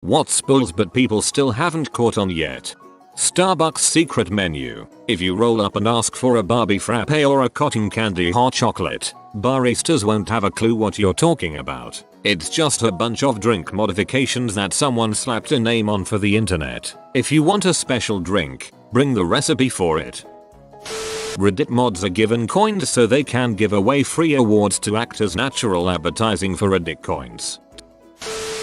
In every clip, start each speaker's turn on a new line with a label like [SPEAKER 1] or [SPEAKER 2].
[SPEAKER 1] What's bulls but people still haven't caught on yet? Starbucks secret menu. If you roll up and ask for a Barbie frappe or a cotton candy hot chocolate, baristas won't have a clue what you're talking about. It's just a bunch of drink modifications that someone slapped a name on for the internet. If you want a special drink, bring the recipe for it. Reddit mods are given coins so they can give away free awards to act as natural advertising for Reddit coins.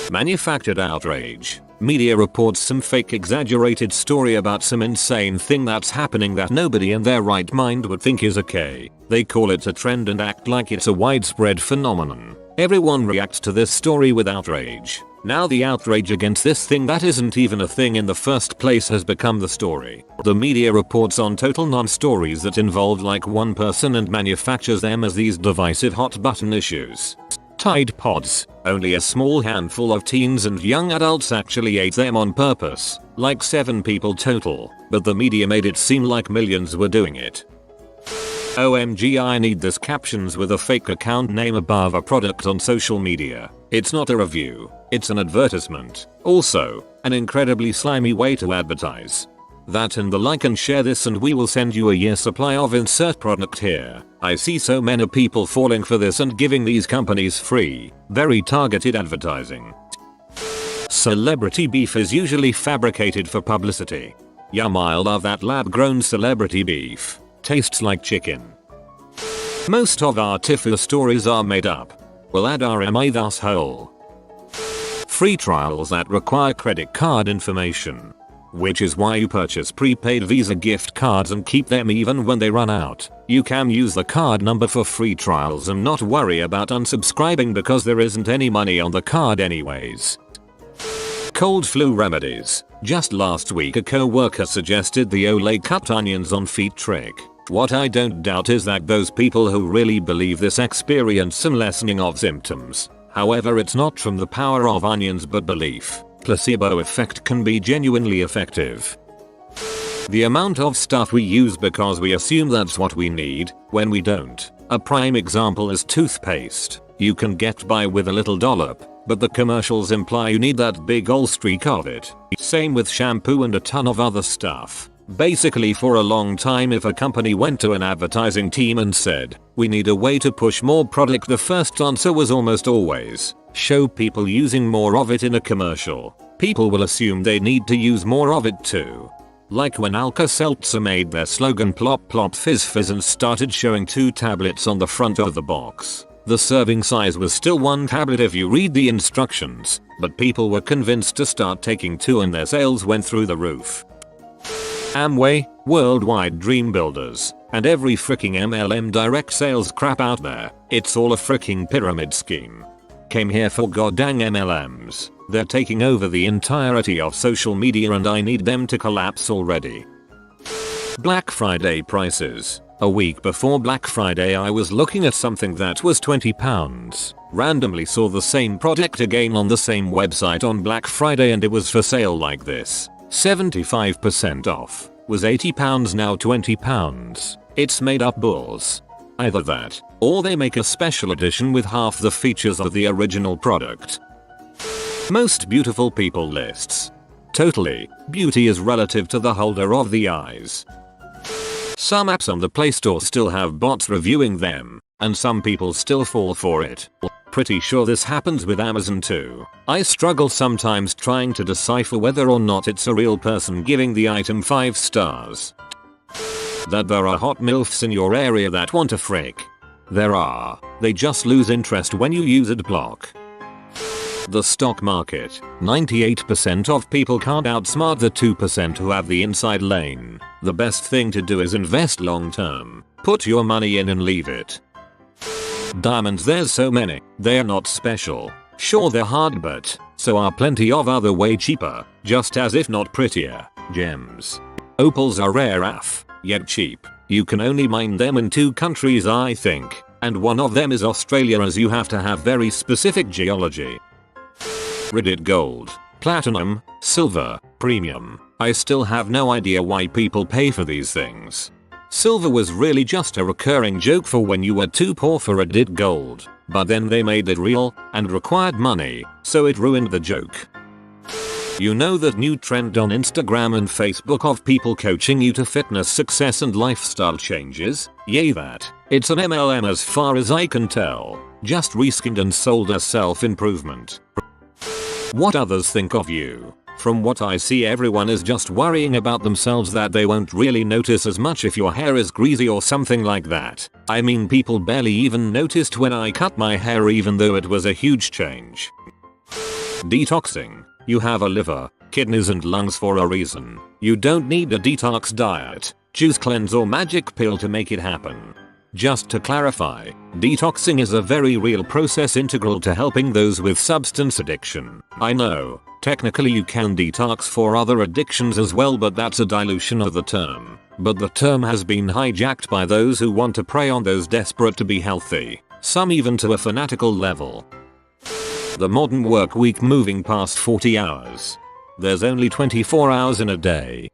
[SPEAKER 1] Manufactured outrage. Media reports some fake exaggerated story about some insane thing that's happening that nobody in their right mind would think is okay. They call it a trend and act like it's a widespread phenomenon. Everyone reacts to this story with outrage. Now the outrage against this thing that isn't even a thing in the first place has become the story. The media reports on total non-stories that involve like one person and manufactures them as these divisive hot button issues. Tide Pods. Only a small handful of teens and young adults actually ate them on purpose. Like 7 people total. But the media made it seem like millions were doing it. OMG, I need this captions with a fake account name above a product on social media. It's not a review. It's an advertisement. Also, an incredibly slimy way to advertise. That and the like and share this and we will send you a year's supply of insert product here. I see so many people falling for this and giving these companies free, very targeted advertising. Celebrity beef is usually fabricated for publicity. Yum, I love that lab-grown celebrity beef. Tastes like chicken. Most of our TIFU stories are made up. We'll add RMA thus whole. Free trials that require credit card information. Which is why you purchase prepaid Visa gift cards and keep them even when they run out. You can use the card number for free trials and not worry about unsubscribing because there isn't any money on the card anyways. Cold flu remedies. Just last week a co-worker suggested the Olay cut onions on feet trick. What I don't doubt is that those people who really believe this experience some lessening of symptoms. However, it's not from the power of onions but belief. Placebo effect can be genuinely effective. The amount of stuff we use because we assume that's what we need, when we don't. A prime example is toothpaste. You can get by with a little dollop, but the commercials imply you need that big ol' streak of it. Same with shampoo and a ton of other stuff. Basically, for a long time if a company went to an advertising team and said, we need a way to push more product, the first answer was almost always, show people using more of it in a commercial. People will assume they need to use more of it too. Like when Alka-Seltzer made their slogan plop plop fizz fizz and started showing 2 tablets on the front of the box. The serving size was still 1 tablet if you read the instructions, but people were convinced to start taking 2 and their sales went through the roof. Amway, worldwide dream builders, and every freaking MLM direct sales crap out there, it's all a freaking pyramid scheme. Came here for goddamn MLMs. They're taking over the entirety of social media and I need them to collapse already. Black Friday prices. A week before Black Friday I was looking at something that was £20. Randomly saw the same product again on the same website on Black Friday and it was for sale like this. 75% off. Was £80 now £20. It's made up bulls. Either that, or they make a special edition with half the features of the original product. Most beautiful people lists. Totally, beauty is relative to the holder of the eyes. Some apps on the Play Store still have bots reviewing them, and some people still fall for it. Pretty sure this happens with Amazon too. I struggle sometimes trying to decipher whether or not it's a real person giving the item 5 stars. That there are hot MILFs in your area that want a frick. There are. They just lose interest when you use adblock. The stock market. 98% of people can't outsmart the 2% who have the inside lane. The best thing to do is invest long term. Put your money in and leave it. Diamonds, there's so many. They're not special. Sure, they're hard, but so are plenty of other way cheaper, just as if not prettier, gems. Opals are rare AF, yet cheap. You can only mine them in 2 countries I think, and one of them is Australia as you have to have very specific geology. Reddit gold, platinum, silver, premium. I still have no idea why people pay for these things. Silver was really just a recurring joke for when you were too poor for Reddit gold, but then they made it real and required money, so it ruined the joke. You know that new trend on Instagram and Facebook of people coaching you to fitness success and lifestyle changes? Yay that. It's an MLM as far as I can tell. Just reskinned and sold as self-improvement. What others think of you? From what I see, everyone is just worrying about themselves that they won't really notice as much if your hair is greasy or something like that. I mean, people barely even noticed when I cut my hair even though it was a huge change. Detoxing. You have a liver, kidneys and lungs for a reason. You don't need a detox diet, juice cleanse or magic pill to make it happen. Just to clarify, detoxing is a very real process integral to helping those with substance addiction. I know, technically you can detox for other addictions as well, but that's a dilution of the term. But the term has been hijacked by those who want to prey on those desperate to be healthy, some even to a fanatical level. The modern work week moving past 40 hours. There's only 24 hours in a day.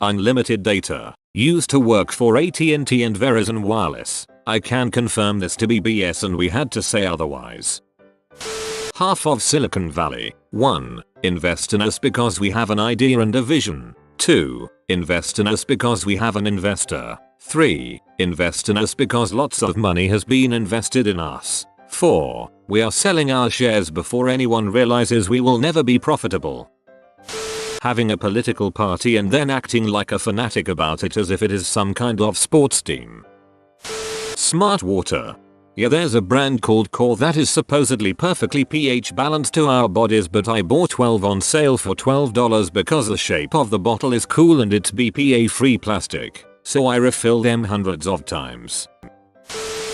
[SPEAKER 1] Unlimited data. Used to work for AT&T and Verizon Wireless. I can confirm this to be BS and we had to say otherwise. Half of Silicon Valley. 1. Invest in us because we have an idea and a vision. 2. Invest in us because we have an investor. 3. Invest in us because lots of money has been invested in us. 4. We are selling our shares before anyone realizes we will never be profitable. Having a political party and then acting like a fanatic about it as if it is some kind of sports team. Smart water. Yeah, there's a brand called Core that is supposedly perfectly pH balanced to our bodies, but I bought 12 on sale for $12 because the shape of the bottle is cool and it's BPA free plastic, so I refill them hundreds of times.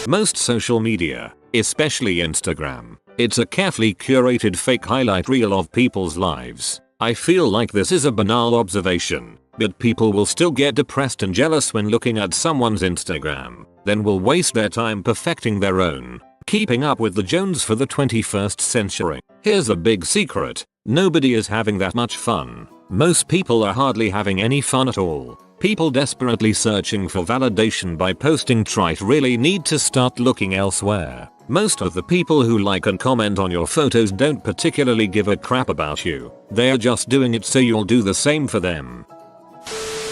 [SPEAKER 1] Most social media, especially Instagram, it's a carefully curated fake highlight reel of people's lives. I feel like this is a banal observation, but people will still get depressed and jealous when looking at someone's Instagram, then will waste their time perfecting their own, keeping up with the Jones for the 21st century. Here's a big secret, nobody is having that much fun. Most people are hardly having any fun at all. People desperately searching for validation by posting trite really need to start looking elsewhere. Most of the people who like and comment on your photos don't particularly give a crap about you. They are just doing it so you'll do the same for them.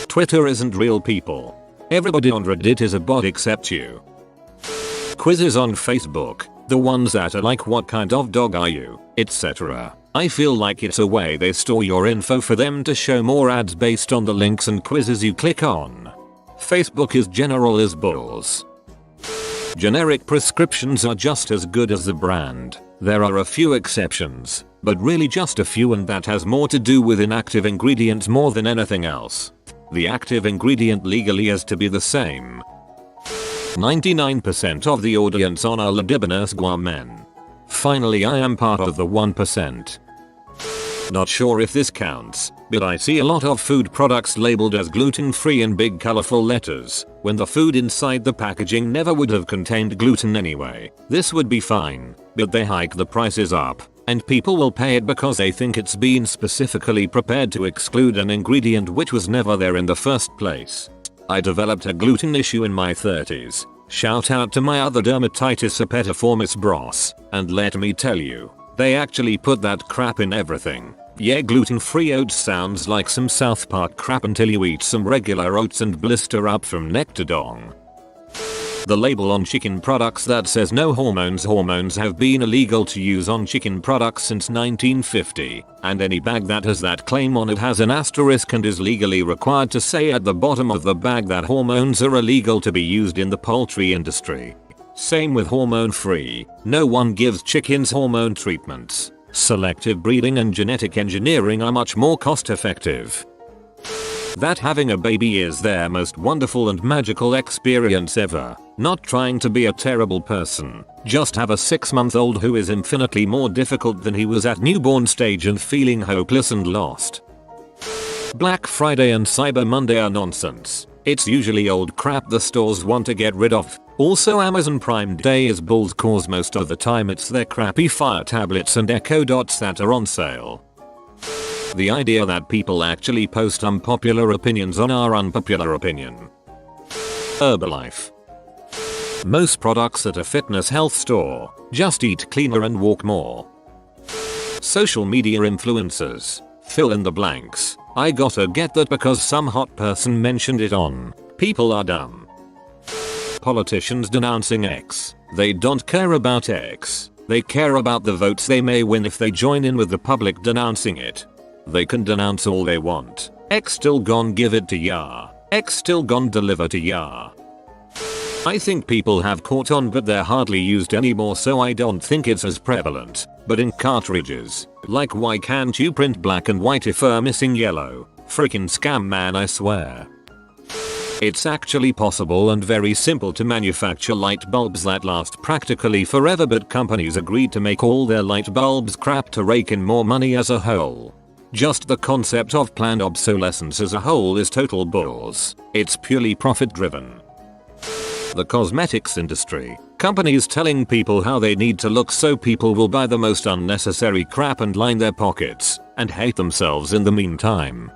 [SPEAKER 1] Twitter isn't real people. Everybody on Reddit is a bot except you. Quizzes on Facebook, the ones that are like what kind of dog are you, etc. I feel like it's a way they store your info for them to show more ads based on the links and quizzes you click on. Facebook is general as bulls. Generic prescriptions are just as good as the brand. There are a few exceptions, but really just a few, and that has more to do with inactive ingredients more than anything else. The active ingredient legally has to be the same. 99% of the audience on are libidinous men. Finally, I am part of the 1%. Not sure if this counts, but I see a lot of food products labeled as gluten-free in big colorful letters, when the food inside the packaging never would have contained gluten anyway. This would be fine, but they hike the prices up, and people will pay it because they think it's been specifically prepared to exclude an ingredient which was never there in the first place. I developed a gluten issue in my 30s. Shout out to my other dermatitis herpetiformis bros, and let me tell you, they actually put that crap in everything. Yeah, gluten-free oats sounds like some South Park crap until you eat some regular oats and blister up from neck to dong. The label on chicken products that says no hormones have been illegal to use on chicken products since 1950, and any bag that has that claim on it has an asterisk and is legally required to say at the bottom of the bag that hormones are illegal to be used in the poultry industry. Same with hormone free, no one gives chickens hormone treatments. Selective breeding and genetic engineering are much more cost effective. That having a baby is their most wonderful and magical experience ever. Not trying to be a terrible person, just have a 6-month-old who is infinitely more difficult than he was at newborn stage and feeling hopeless and lost. Black Friday and Cyber Monday are nonsense. It's usually old crap the stores want to get rid of. Also, Amazon Prime Day is bull's cause most of the time. It's their crappy Fire tablets and Echo Dots that are on sale. The idea that people actually post unpopular opinions on our unpopular opinion. Herbalife. Most products at a fitness health store. Just eat cleaner and walk more. Social media influencers. Fill in the blanks. I gotta get that because some hot person mentioned it on. People are dumb. Politicians denouncing X. They don't care about X. They care about the votes they may win if they join in with the public denouncing it. They can denounce all they want. X still gon' give it to ya. X still gon' deliver to ya. I think people have caught on but they're hardly used anymore, so I don't think it's as prevalent. But in cartridges, like why can't you print black and white if missing yellow? Freaking scam man, I swear. It's actually possible and very simple to manufacture light bulbs that last practically forever, but companies agreed to make all their light bulbs crap to rake in more money as a whole. Just the concept of planned obsolescence as a whole is total balls. It's purely profit driven. The cosmetics industry. Companies telling people how they need to look so people will buy the most unnecessary crap and line their pockets and hate themselves in the meantime.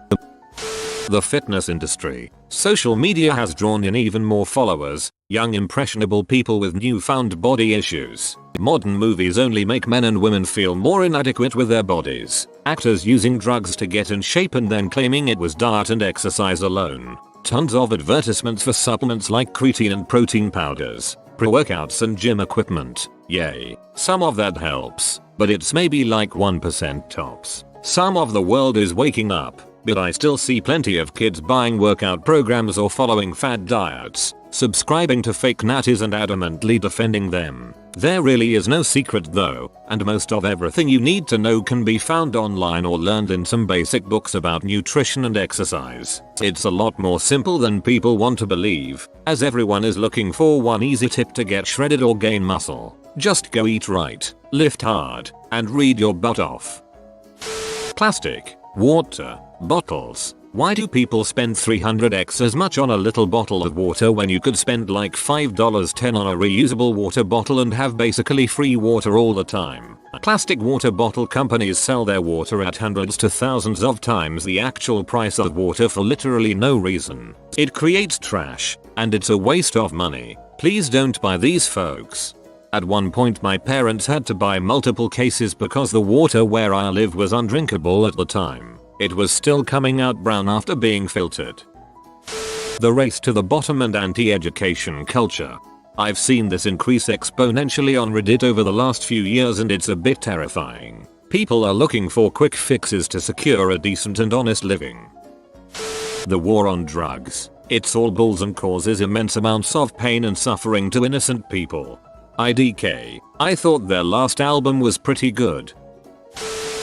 [SPEAKER 1] The fitness industry. Social media has drawn in even more followers, young impressionable people with newfound body issues. Modern movies only make men and women feel more inadequate with their bodies. Actors using drugs to get in shape and then claiming it was diet and exercise alone. Tons of advertisements for supplements like creatine and protein powders, pre-workouts and gym equipment. Yay. Some of that helps, but it's maybe like 1% tops. Some of the world is waking up. But I still see plenty of kids buying workout programs or following fad diets, subscribing to fake natties and adamantly defending them. There really is no secret though, and most of everything you need to know can be found online or learned in some basic books about nutrition and exercise. It's a lot more simple than people want to believe, as everyone is looking for one easy tip to get shredded or gain muscle. Just go eat right, lift hard, and read your butt off. Plastic. Water. Bottles. Why do people spend 300x as much on a little bottle of water when you could spend like $5.10 on a reusable water bottle and have basically free water all the time? Plastic water bottle companies sell their water at hundreds to thousands of times the actual price of water for literally no reason. It creates trash, and it's a waste of money. Please don't buy these, folks. At one point my parents had to buy multiple cases because the water where I live was undrinkable at the time. It was still coming out brown after being filtered. The race to the bottom and anti-education culture. I've seen this increase exponentially on Reddit over the last few years and it's a bit terrifying. People are looking for quick fixes to secure a decent and honest living. The war on drugs. It's all bulls and causes immense amounts of pain and suffering to innocent people. IDK. I thought their last album was pretty good.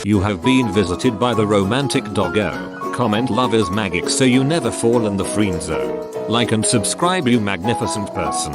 [SPEAKER 1] You have been visited by the romantic doggo. Comment love is magic so you never fall in the friend zone. Like and subscribe, you magnificent person.